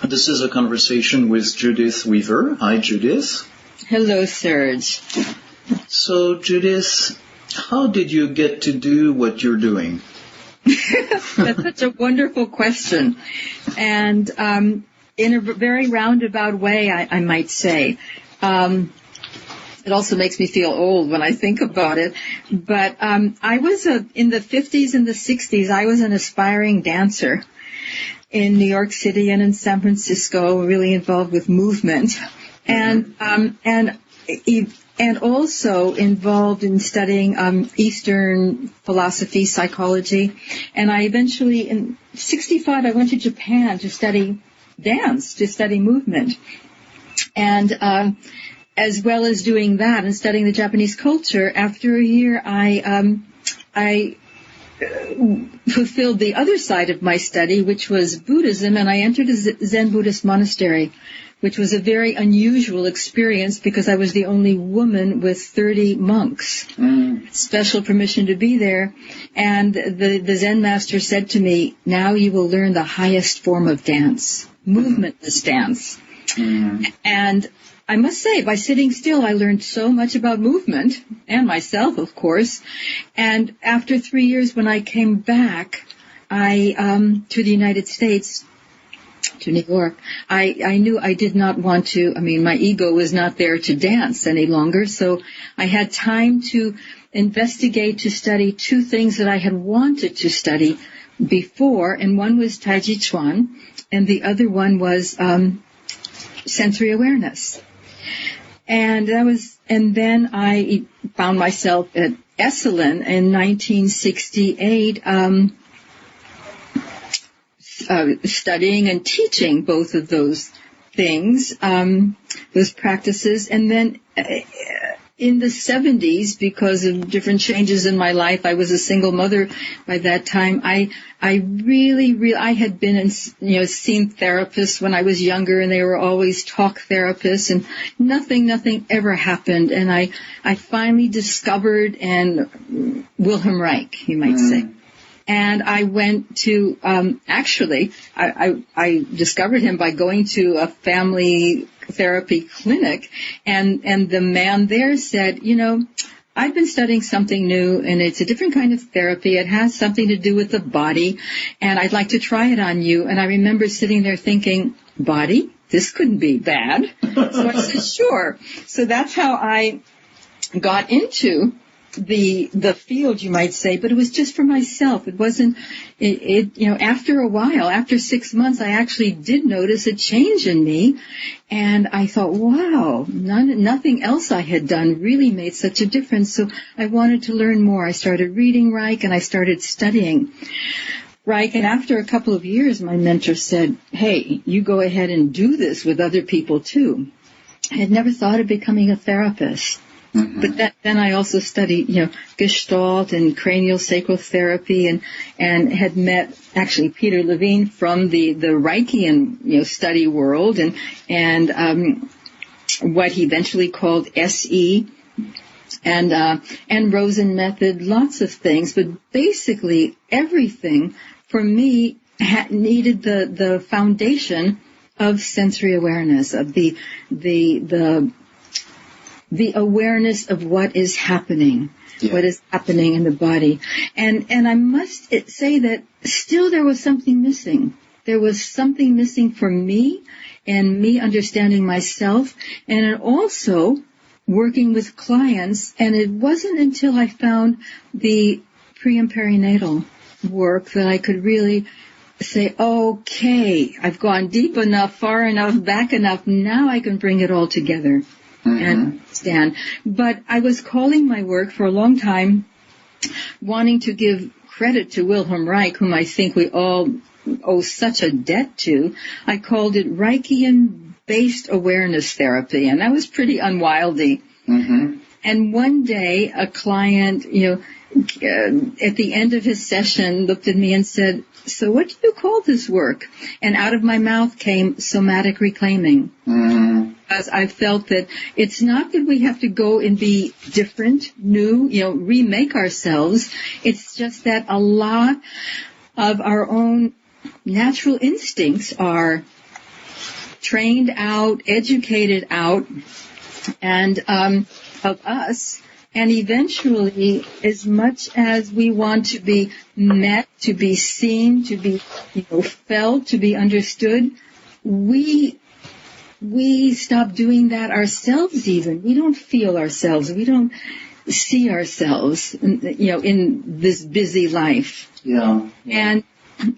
This is a conversation with Judyth Weaver. Hi, Judyth. Hello, Serge. So, Judyth, how did you get to do what you're doing? That's such a wonderful question. And in a very roundabout way, I might say. It also makes me feel old when I think about it. But I was, in the 50s and the 60s, I was an aspiring dancer in New York City and in San Francisco, really involved with movement. And also involved in studying Eastern philosophy, psychology. And I eventually, in 65, I went to Japan to study dance, to study movement. And as well as doing that and studying the Japanese culture, after a year, I fulfilled the other side of my study, which was Buddhism, and I entered a Zen Buddhist monastery, which was a very unusual experience because I was the only woman with 30 monks. Special permission to be there. And the Zen master said to me, now you will learn the highest form of dance, movementless dance. And I must say, by sitting still, I learned so much about movement, and myself, of course. And after 3 years, when I came back, to the United States, to New York, I knew I did not want to, my ego was not there to dance any longer, so I had time to investigate, to study two things that I had wanted to study before, and one was Tai Chi Chuan, and the other one was sensory awareness. And then I found myself at Esalen in 1968, studying and teaching both of those things, those practices. And then in the 70s, because of different changes in my life, I was a single mother by that time. I had been seen therapists when I was younger, and they were always talk therapists, and nothing ever happened. And I finally discovered Wilhelm Reich, you might say. And I went to, I discovered him by going to a family therapy clinic, and the man there said, I've been studying something new, and it's a different kind of therapy. It has something to do with the body, and I'd like to try it on you. And I remember sitting there thinking, body? This couldn't be bad. So I said, sure. So that's how I got into the field, you might say, but it was just for myself. It wasn't, after a while, after 6 months, I actually did notice a change in me, and I thought, wow, nothing else I had done really made such a difference, so I wanted to learn more. I started reading Reich, and I started studying Reich, and after a couple of years, my mentor said, hey, you go ahead and do this with other people too. I had never thought of becoming a therapist. But then I also studied, Gestalt and cranial sacral therapy, and had met actually Peter Levine from the Reichian, study world, and what he eventually called SE, and Rosen method, lots of things, but basically everything for me needed the foundation of sensory awareness, of the awareness of what is happening, what is happening in the body. And I must say that still there was something missing. There was something missing for me, and me understanding myself, and also working with clients. And it wasn't until I found the pre and perinatal work that I could really say, okay, I've gone deep enough, far enough, back enough, now I can bring it all together. And understand. But I was calling my work for a long time, wanting to give credit to Wilhelm Reich, whom I think we all owe such a debt to. I called it Reichian-based awareness therapy, and that was pretty unwieldy. And one day, a client, at the end of his session, looked at me and said, so what do you call this work? And out of my mouth came somatic reclaiming. Because I felt that it's not that we have to go and be different, new, remake ourselves. It's just that a lot of our own natural instincts are trained out, educated out, and of us. And eventually, as much as we want to be met, to be seen, to be, felt, to be understood, we stop doing that ourselves even. We don't feel ourselves. We don't see ourselves, in this busy life. Yeah.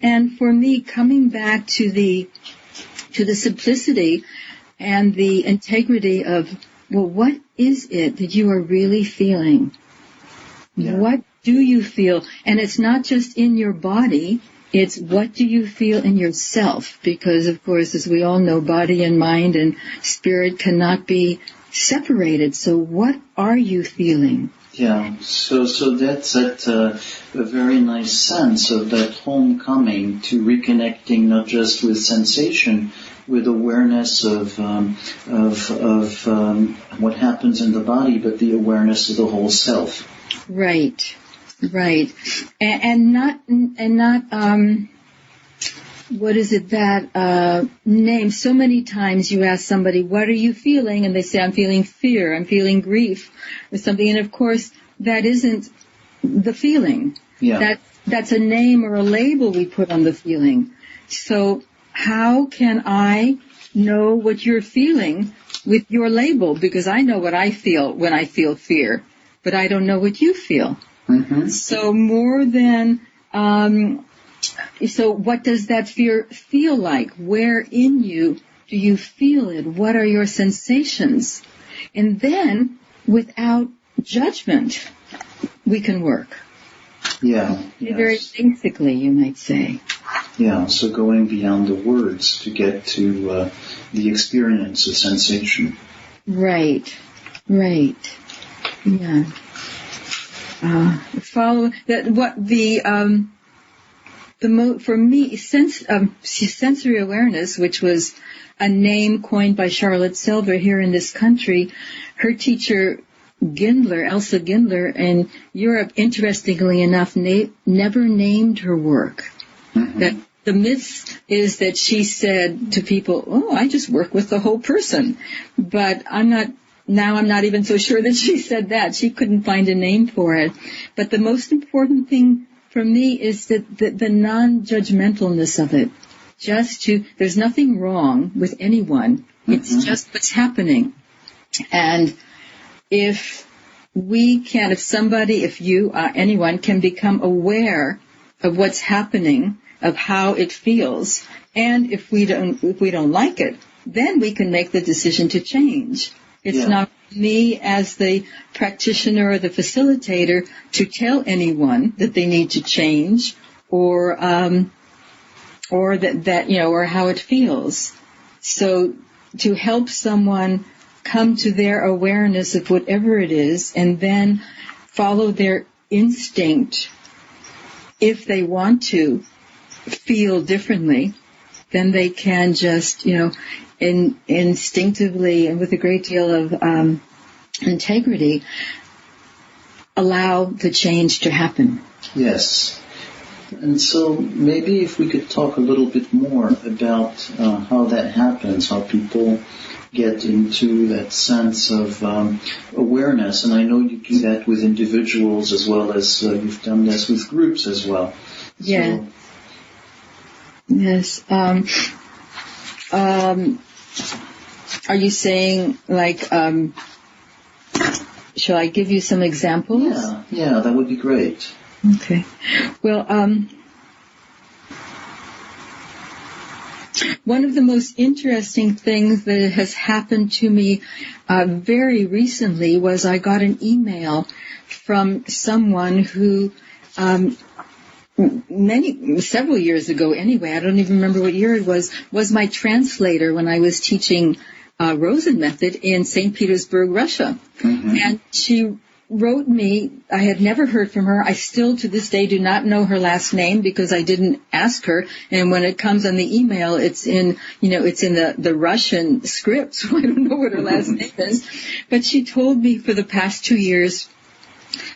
And for me, coming back to the simplicity and the integrity of, well, what is it that you are really feeling? Yeah. What do you feel? And it's not just in your body, it's what do you feel in yourself? Because, of course, as we all know, body and mind and spirit cannot be separated. So what are you feeling? Yeah, so that's a very nice sense of that homecoming to reconnecting not just with sensation, with awareness of what happens in the body, but the awareness of the whole self. Right, and not what is it that name? So many times you ask somebody, what are you feeling? And they say, I'm feeling fear, I'm feeling grief, or something. And of course, that isn't the feeling. Yeah. That's a name or a label we put on the feeling. So how can I know what you're feeling with your label? Because I know what I feel when I feel fear, but I don't know what you feel. Mm-hmm. So more than... So what does that fear feel like? Where in you do you feel it? What are your sensations? And then, without judgment, we can work. Yeah. Yes. Very basically, you might say. Yeah, so going beyond the words to get to the experience of sensation. Right. Yeah. Follow that. What the for me, sensory awareness, which was a name coined by Charlotte Selver here in this country, her teacher Elsa Gindler in Europe, interestingly enough, never named her work. Mm-hmm. That the myth is that she said to people, "Oh, I just work with the whole person," but I'm not even so sure that she said that. She couldn't find a name for it. But the most important thing for me is that the non-judgmentalness of it. There's nothing wrong with anyone. Mm-hmm. It's just what's happening. And if anyone can become aware of what's happening, of how it feels, and if we don't like it, then we can make the decision to change. It's not me as the practitioner or the facilitator to tell anyone that they need to change or that or how it feels. So to help someone come to their awareness of whatever it is and then follow their instinct if they want to feel differently, then they can just, instinctively and with a great deal of integrity, allow the change to happen. Yes. And so maybe if we could talk a little bit more about how that happens, how people get into that sense of awareness. And I know you do that with individuals as well as you've done this with groups as well. Yeah. So, yes. Are you saying, shall I give you some examples? Yeah, that would be great. Okay. Well, one of the most interesting things that has happened to me very recently was I got an email from someone who several years ago anyway, I don't even remember what year it was my translator when I was teaching Rosen method in St. Petersburg, Russia. Mm-hmm. And she wrote me, I had never heard from her. I still to this day do not know her last name because I didn't ask her. And when it comes on the email, it's in the Russian script, so I don't know what her last name is. But she told me for the past 2 years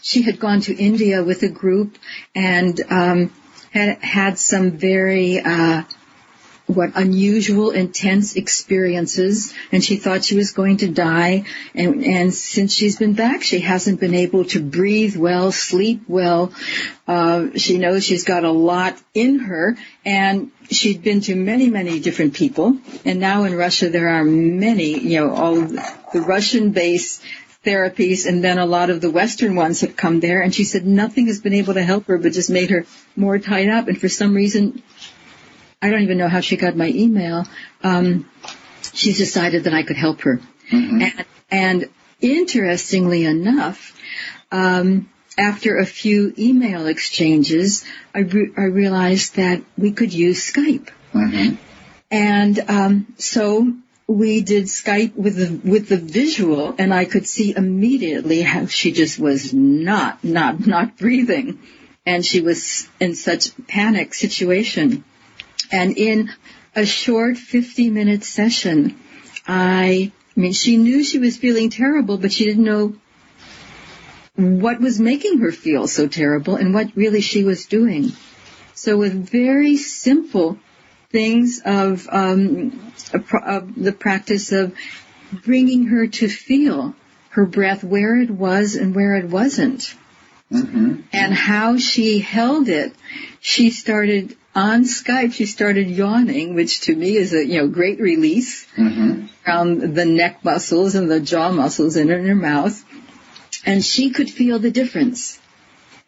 she had gone to India with a group and had some very unusual, intense experiences, and she thought she was going to die. And since she's been back, she hasn't been able to breathe well, sleep well. She knows she's got a lot in her, and she'd been to many, many different people. And now in Russia, there are many, all of the Russian-based therapies, and then a lot of the Western ones have come there. And she said nothing has been able to help her, but just made her more tied up. And for some reason, I don't even know how she got my email. She's decided that I could help her. Mm-hmm. And interestingly enough, after a few email exchanges, I realized that we could use Skype. Mm-hmm. And so we did Skype with the visual, and I could see immediately how she just was not breathing, and she was in such panic situation. And in a short 50-minute session, she knew she was feeling terrible, but she didn't know what was making her feel so terrible and what really she was doing. So with very simple things of the practice of bringing her to feel her breath where it was and where it wasn't, mm-hmm. and how she held it, she started on Skype, she started yawning, which to me is a great release mm-hmm. around the neck muscles and the jaw muscles in her mouth. And she could feel the difference.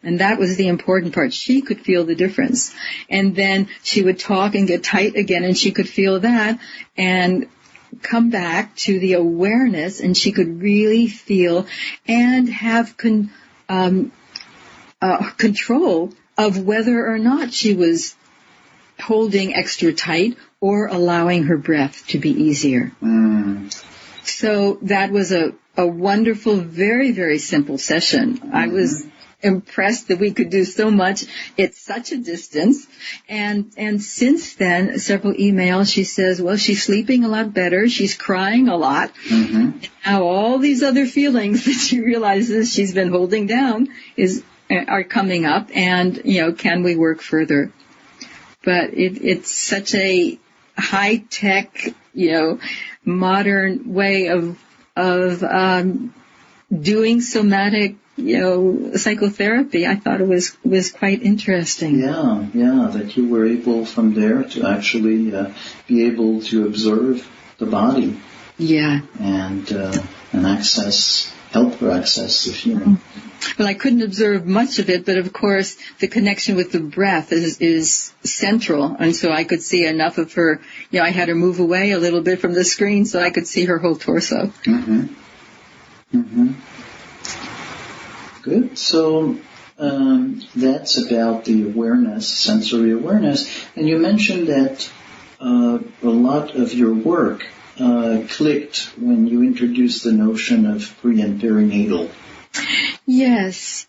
And that was the important part. She could feel the difference. And then she would talk and get tight again, and she could feel that and come back to the awareness, and she could really feel and have control of whether or not she was holding extra tight or allowing her breath to be easier. Mm. So that was a wonderful, very, very simple session. Mm-hmm. I was impressed that we could do so much at such a distance. And since then, several emails, she says, well, she's sleeping a lot better. She's crying a lot. Mm-hmm. Now all these other feelings that she realizes she's been holding down are coming up, and, can we work further? But it's such a high-tech, modern way of doing somatic, psychotherapy. I thought it was quite interesting. Yeah, that you were able from there to actually be able to observe the body. Yeah. And help her access the feeling. Well, I couldn't observe much of it, but of course the connection with the breath is central, and so I could see enough of her. I had her move away a little bit from the screen so I could see her whole torso. Mm-hmm. Mm-hmm. Good. So that's about the awareness, sensory awareness, and you mentioned that a lot of your work clicked when you introduced the notion of pre and perinatal. Yes.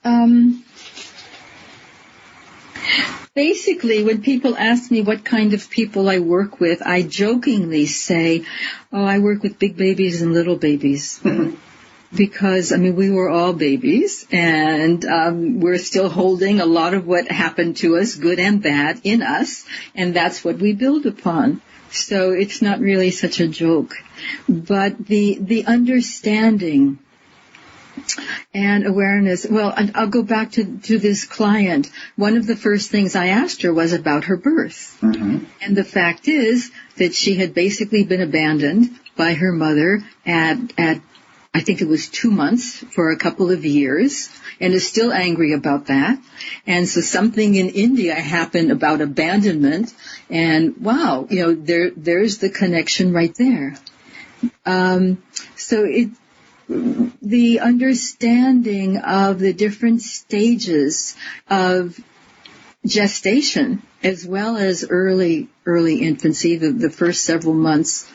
Basically, when people ask me what kind of people I work with, I jokingly say, I work with big babies and little babies. Because, we were all babies, and we're still holding a lot of what happened to us, good and bad, in us, and that's what we build upon. So it's not really such a joke. But the understanding and awareness. Well, I'll go back to this client. One of the first things I asked her was about her birth. Mm-hmm. And the fact is that she had basically been abandoned by her mother at I think it was 2 months for a couple of years, and is still angry about that. And so something in India happened about abandonment, and wow, there's the connection right there. So the understanding of the different stages of gestation, as well as early infancy, the first several months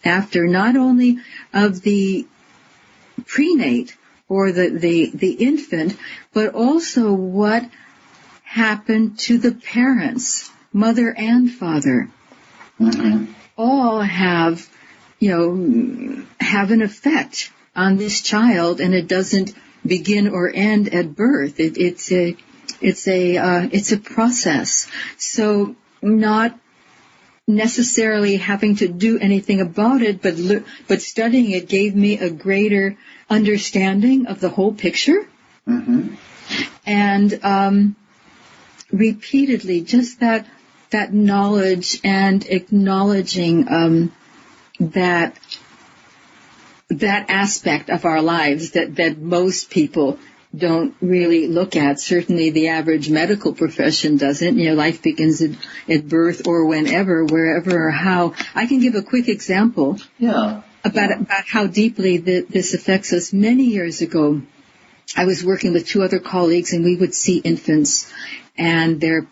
after, not only of the prenate or the infant, but also what happened to the parents, mother and father. Mm-hmm. All have an effect on this child, and it doesn't begin or end at birth. It's a process. So not necessarily having to do anything about it, but studying it gave me a greater understanding of the whole picture. Mm-hmm. And repeatedly, just that knowledge and acknowledging that aspect of our lives that most people don't really look at. Certainly the average medical profession doesn't. Life begins at birth or whenever, wherever or how. I can give a quick example about how deeply this affects us. Many years ago, I was working with two other colleagues, and we would see infants and their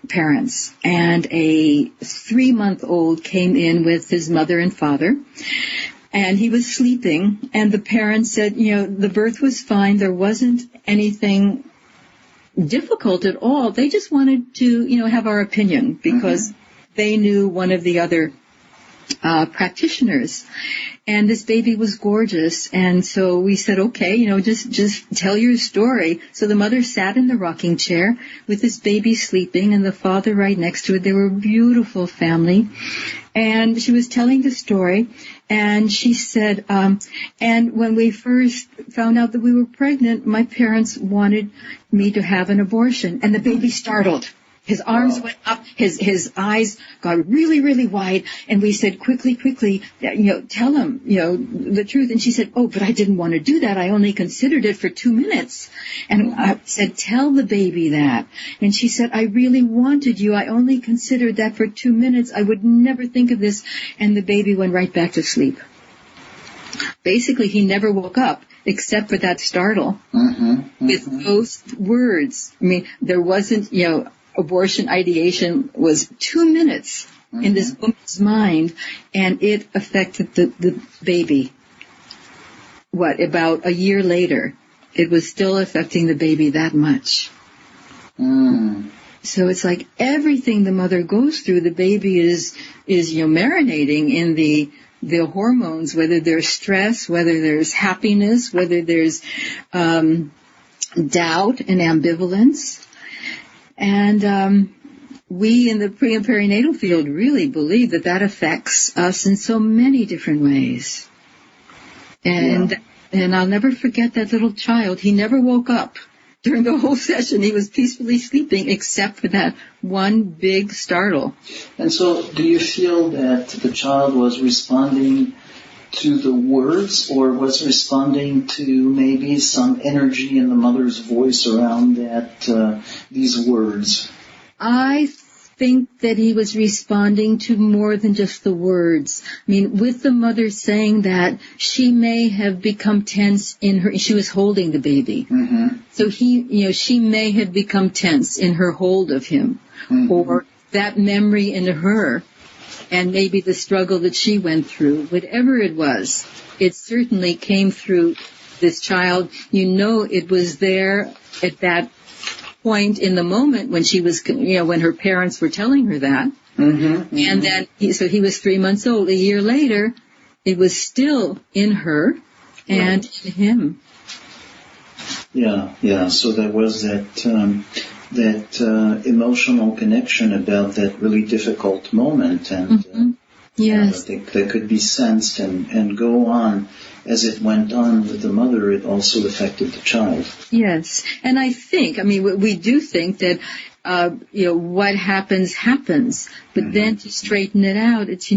parents. And a 3-month-old came in with his mother and father. And he was sleeping, and the parents said, the birth was fine. There wasn't anything difficult at all. They just wanted to, have our opinion because they knew one of the other practitioners. And this baby was gorgeous. And so we said, okay, just tell your story. So the mother sat in the rocking chair with this baby sleeping and the father right next to it. They were a beautiful family. And she was telling the story, and she said, and when we first found out that we were pregnant, my parents wanted me to have an abortion. And the baby startled. His arms went up, his eyes got really, really wide, and we said, quickly, tell him, the truth. And she said, but I didn't want to do that. I only considered it for 2 minutes. And I said, tell the baby that. And she said, I really wanted you. I only considered that for 2 minutes. I would never think of this. And the baby went right back to sleep. Basically, he never woke up except for that startle with those words. I mean, there wasn't, abortion ideation was 2 minutes in this woman's mind, and it affected the baby. About a year later, it was still affecting the baby that much. So it's like everything the mother goes through, the baby is marinating in the hormones, whether there's stress, whether there's happiness, whether there's doubt and ambivalence. And we in the pre and perinatal field really believe that affects us in so many different ways. And I'll never forget that little child. He never woke up during the whole session. He was peacefully sleeping except for that one big startle. And so do you feel that the child was responding to the words, or was responding to maybe some energy in the mother's voice around these words? I think that he was responding to more than just the words. I mean, with the mother saying that, she may have become tense she was holding the baby. So she may have become tense in her hold of him, or that memory in her. And maybe the struggle that she went through, whatever it was, it certainly came through this child. It was there at that point in the moment when she was, when her parents were telling her that. And then, he was 3 months old. A year later, it was still in her and in him. Yeah. So there was that emotional connection about that really difficult moment, and that could be sensed and go on. As it went on with the mother, it also affected the child. Yes, and I think, we do think that what happens, but then to straighten it out, it's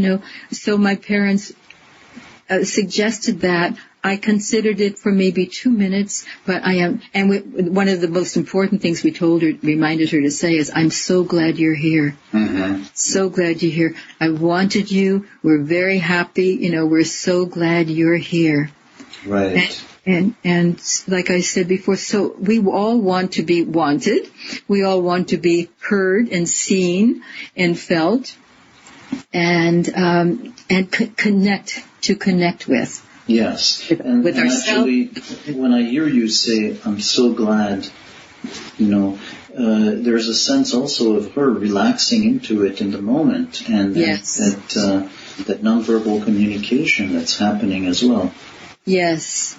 so my parents suggested that. I considered it for maybe 2 minutes, but one of the most important things we reminded her to say is, I'm so glad you're here. So glad you're here. I wanted you. We're very happy. We're so glad you're here. Right. And like I said before, so we all want to be wanted. We all want to be heard and seen and felt and connect with. Yes, and actually, when I hear you say, I'm so glad, there's a sense also of her relaxing into it in the moment, and that nonverbal communication that's happening as well. Yes,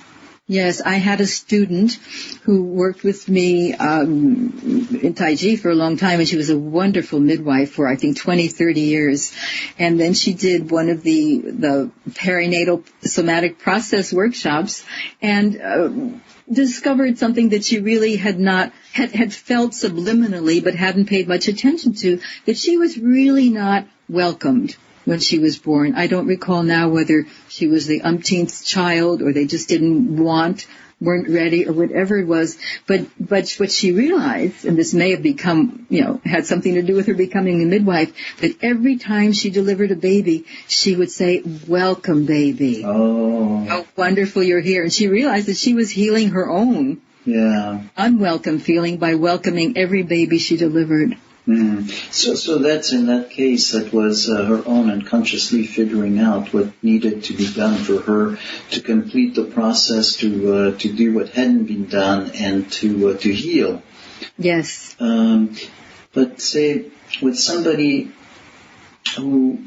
Yes, I had a student who worked with me in Tai Chi for a long time, and she was a wonderful midwife for, I think, 20, 30 years. And then she did one of the perinatal somatic process workshops and discovered something that she really had felt subliminally but hadn't paid much attention to, that she was really not welcomed when she was born. I don't recall now whether she was the umpteenth child or they just weren't ready or whatever it was. But what she realized, and this may have become, had something to do with her becoming a midwife, that every time she delivered a baby, she would say, "Welcome, baby. Oh. How wonderful you're here." And she realized that she was healing her own unwelcome feeling by welcoming every baby she delivered. So that's, in that case, that was her own unconsciously figuring out what needed to be done for her to complete the process, to do what hadn't been done, and to heal. Yes. But say with somebody who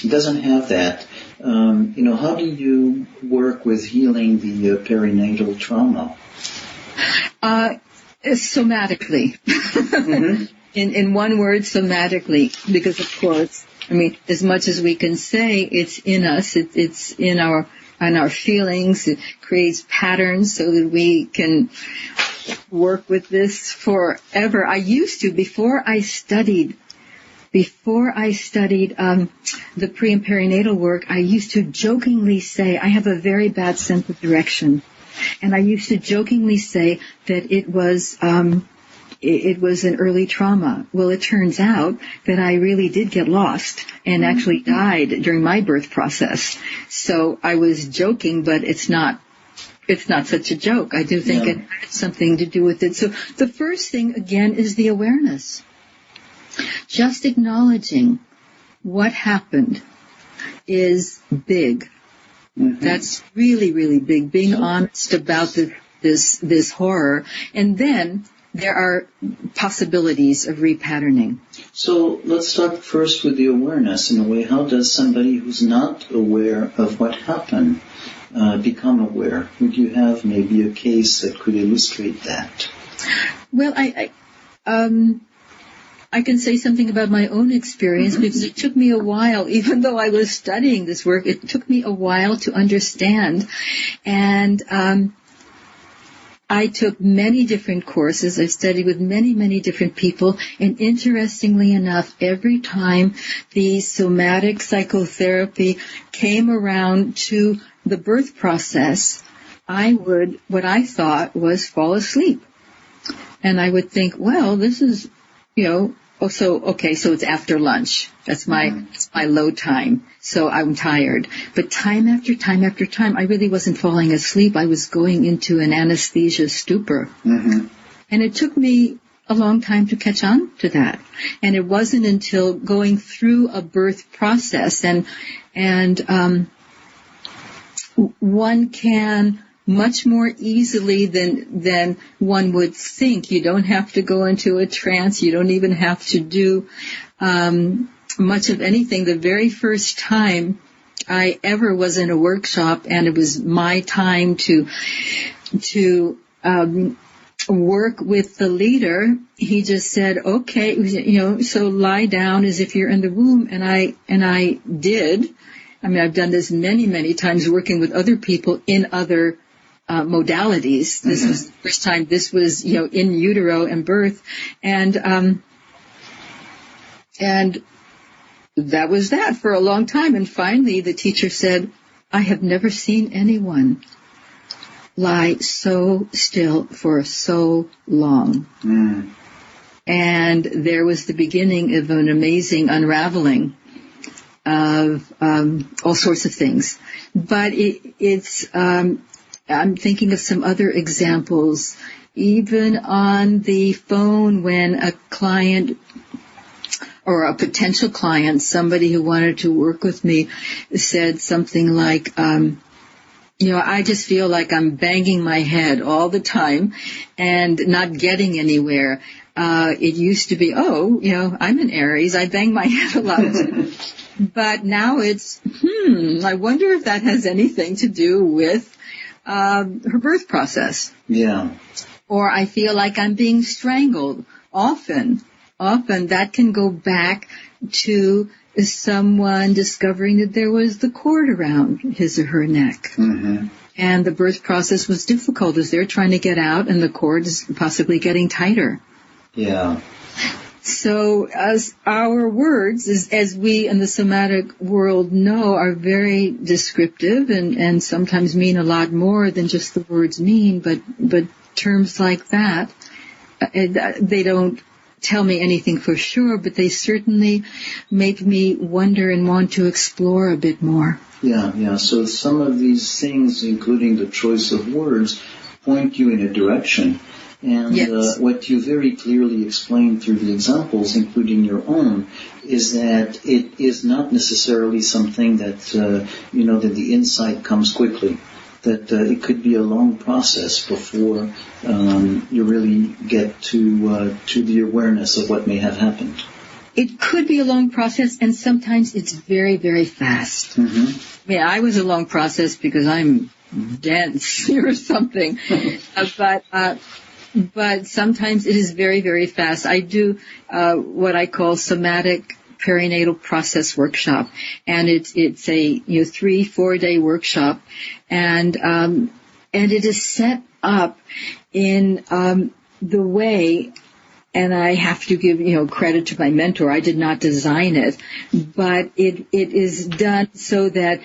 doesn't have that, how do you work with healing the perinatal trauma? Somatically. Mm-hmm. In one word, somatically, because of course, as much as we can say, it's in us, it's in our feelings, it creates patterns so that we can work with this forever. I used to, before I studied the pre and perinatal work, I used to jokingly say, I have a very bad sense of direction, and I used to jokingly say that it was an early trauma. Well, it turns out that I really did get lost and actually died during my birth process. So I was joking, but it's not such a joke. I do think it had something to do with it. So the first thing, again, is the awareness. Just acknowledging what happened is big. Mm-hmm. That's really, really big. Being honest about this horror. And then there are possibilities of repatterning. So let's start first with the awareness. In a way, how does somebody who's not aware of what happened become aware? Would you have maybe a case that could illustrate that? Well, I can say something about my own experience because it took me a while, even though I was studying this work, it took me a while to understand. And I took many different courses. I studied with many, many different people. And interestingly enough, every time the somatic psychotherapy came around to the birth process, I would, what I thought was fall asleep. And I would think, well, this is, so it's after lunch. That's my low time. So I'm tired. But time after time after time, I really wasn't falling asleep. I was going into an anesthesia stupor. Mm-hmm. And it took me a long time to catch on to that. And it wasn't until going through a birth process and one can much more easily than one would think. You don't have to go into a trance. You don't even have to do much of anything. The very first time I ever was in a workshop, and it was my time to work with the leader, he just said, okay, so lie down as if you're in the womb. And I did. I've done this many, many times working with other people in other modalities. This was the first time. This was, in utero and birth. And that was that for a long time. And finally the teacher said, I have never seen anyone lie so still for so long. Mm. And there was the beginning of an amazing unraveling of all sorts of things. But it's I'm thinking of some other examples, even on the phone when a client or a potential client, somebody who wanted to work with me, said something like, I just feel like I'm banging my head all the time and not getting anywhere. It used to be, I'm an Aries, I bang my head a lot. But now it's, I wonder if that has anything to do with her birth process. Yeah. Or I feel like I'm being strangled. Often that can go back to someone discovering that there was the cord around his or her neck. Mm-hmm. And the birth process was difficult as they're trying to get out and the cord is possibly getting tighter. Yeah. So as our words, as we in the somatic world know, are very descriptive and sometimes mean a lot more than just the words mean, but terms like that, they don't tell me anything for sure, but they certainly make me wonder and want to explore a bit more. Yeah. So some of these things, including the choice of words, point you in a direction. And yes. What you very clearly explained through the examples, including your own, is that it is not necessarily something that, that the insight comes quickly. That it could be a long process before you really get to the awareness of what may have happened. It could be a long process, and sometimes it's very, very fast. Mm-hmm. Yeah, I was a long process because I'm dense or something, but sometimes it is very, very fast. I do what I call Somatic Perinatal Process Workshop, and it's a 3-4 day workshop, and it is set up in the way. And I have to give, credit to my mentor. I did not design it, but it is done so that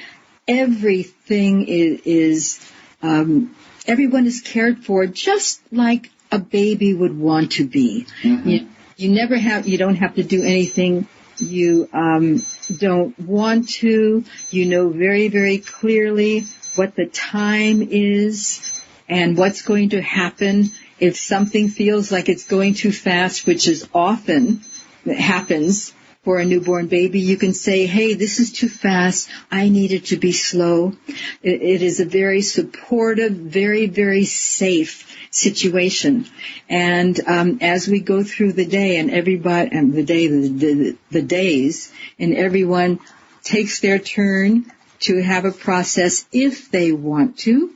everything is everyone is cared for just like a baby would want to be. Mm-hmm. You don't have to do anything you don't want to. You know very, very clearly what the time is and what's going to happen. If something feels like it's going too fast, which is often happens for a newborn baby, you can say, hey, this is too fast. I need it to be slow. It is a very supportive, very, very safe situation. And as we go through the day and everybody, and the days, and everyone takes their turn to have a process if they want to.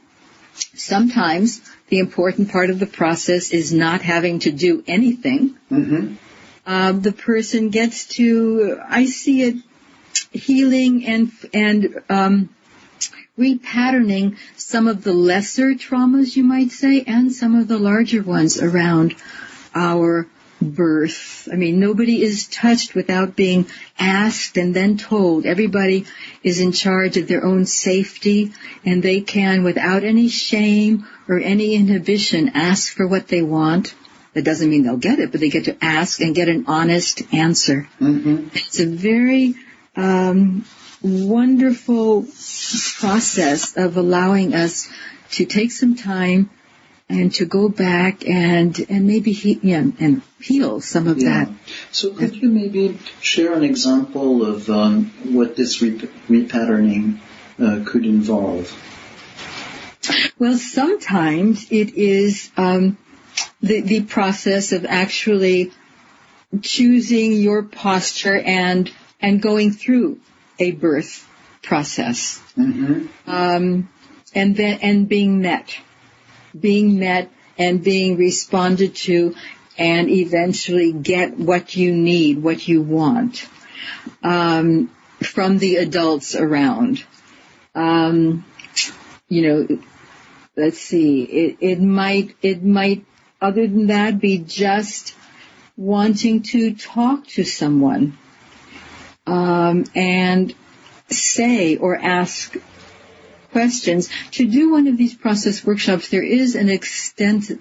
Sometimes the important part of the process is not having to do anything. Mm-hmm. The person gets to, I see it, healing and repatterning some of the lesser traumas, you might say, and some of the larger ones around our birth. I mean, nobody is touched without being asked and then told. Everybody is in charge of their own safety, and they can, without any shame or any inhibition, ask for what they want. That doesn't mean they'll get it, but they get to ask and get an honest answer. Mm-hmm. It's a very wonderful process of allowing us to take some time and to go back and maybe heal some of that. So could you maybe share an example of what this repatterning could involve? Well, sometimes it is the process of actually choosing your posture and going through a birth process, mm-hmm. And being met and being responded to, and eventually get what you need, what you want, from the adults around. Let's see, it might, other than that, be just wanting to talk to someone, and say or ask questions. To do one of these process workshops, there is an extensive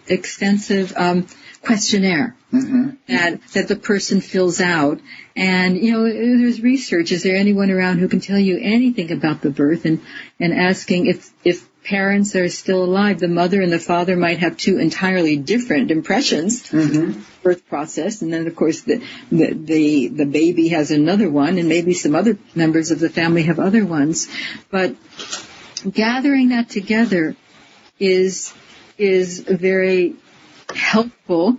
questionnaire, mm-hmm. that the person fills out. And, there's research. Is there anyone around who can tell you anything about the birth? And asking if parents are still alive, the mother and the father might have two entirely different impressions, mm-hmm. birth process. And then, of course, the baby has another one, and maybe some other members of the family have other ones. But gathering that together is very helpful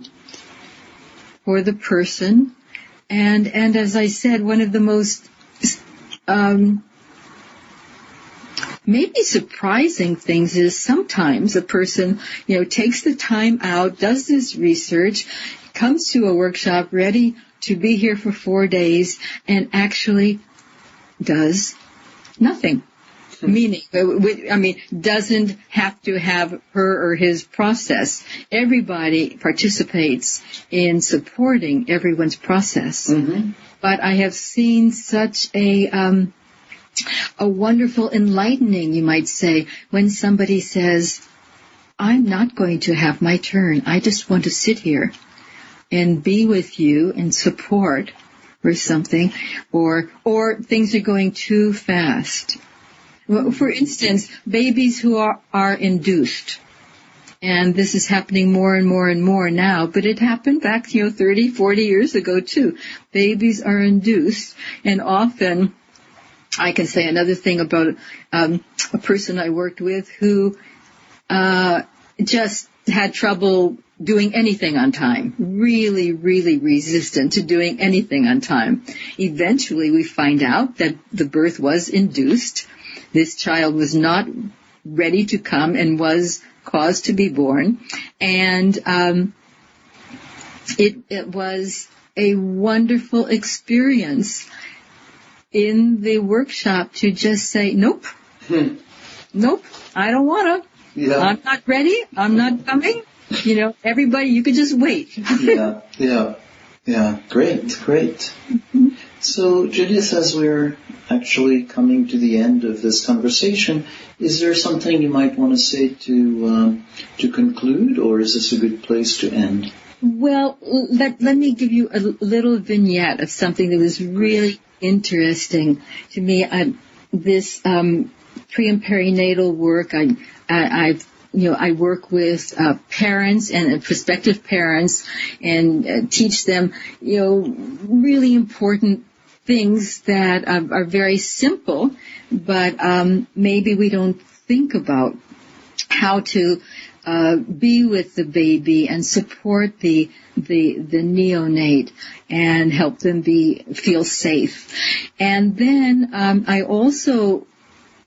for the person. And as I said, one of the most maybe surprising things is sometimes a person, takes the time out, does this research, comes to a workshop ready to be here for 4 days, and actually does nothing. Meaning, doesn't have to have her or his process. Everybody participates in supporting everyone's process. Mm-hmm. But I have seen such a wonderful enlightening, you might say, when somebody says, I'm not going to have my turn. I just want to sit here and be with you and support or something, or things are going too fast. Well, for instance, babies who are induced. And this is happening more and more and more now, but it happened back, 30, 40 years ago too. Babies are induced, and often, I can say another thing about a person I worked with who just had trouble doing anything on time, really, really resistant to doing anything on time. Eventually, we find out that the birth was induced. This child was not ready to come and was caused to be born. And it was a wonderful experience in the workshop to just say, nope, I don't want to. Yeah. I'm not ready. I'm not coming. Everybody, you could just wait. Yeah. Great. Mm-hmm. So, Judyth, as we're actually coming to the end of this conversation, is there something you might want to say to conclude, or is this a good place to end? Well, let me give you a little vignette of something that was really interesting to me. This pre and perinatal work, I work with parents and prospective parents and teach them, really important things that are very simple, but maybe we don't think about how to be with the baby and support the neonate and help them feel safe. And then I also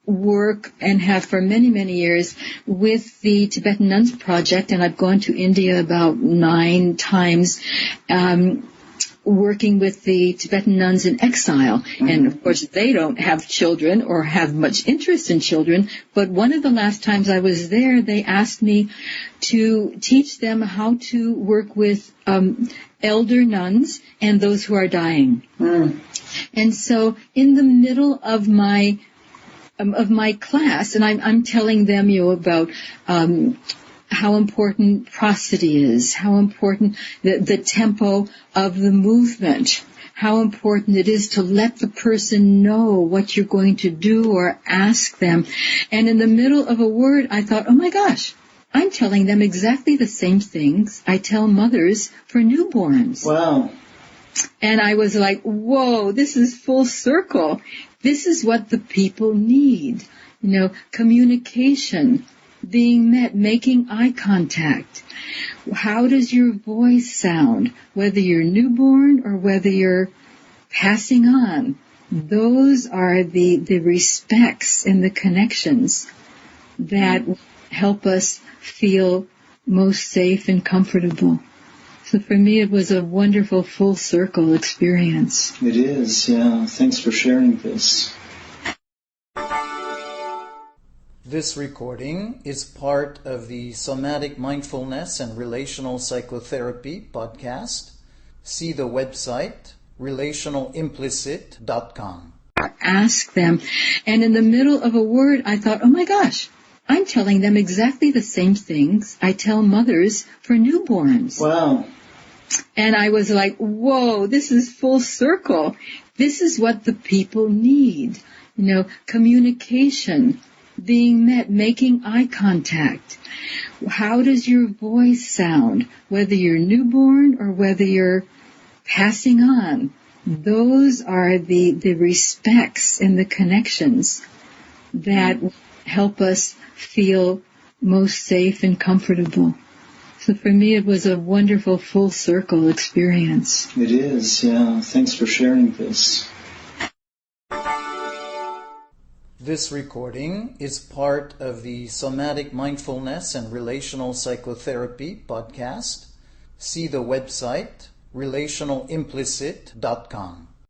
work and have for many, many years with the Tibetan Nuns Project, and I've gone to India about 9 times, working with the Tibetan nuns in exile. Mm-hmm. And of course they don't have children or have much interest in children, but one of the last times I was there, they asked me to teach them how to work with elder nuns and those who are dying. Mm. And so in the middle of my class, and I'm telling them, about how important prosody is, how important the tempo of the movement, how important it is to let the person know what you're going to do or ask them. And in the middle of a word, I thought, oh my gosh, I'm telling them exactly the same things I tell mothers for newborns. Wow. And I was like, whoa, this is full circle. This is what the people need. Communication, being met, making eye contact. How does your voice sound, whether you're newborn or whether you're passing on? Those are the respects and the connections that help us feel most safe and comfortable. So for me, it was a wonderful full circle experience. It is, yeah. Thanks for sharing this. This recording is part of the Somatic Mindfulness and Relational Psychotherapy podcast. See the website relationalimplicit.com. Ask them. And in the middle of a word, I thought, oh my gosh, I'm telling them exactly the same things I tell mothers for newborns. Wow. And I was like, whoa, this is full circle. This is what the people need. Communication, being met, making eye contact. How does your voice sound, whether you're newborn or whether you're passing on? Those are the respects and the connections that help us feel most safe and comfortable. So for me, it was a wonderful full circle experience. It is, yeah. Thanks for sharing this. This recording is part of the Somatic Mindfulness and Relational Psychotherapy podcast. See the website relationalimplicit.com.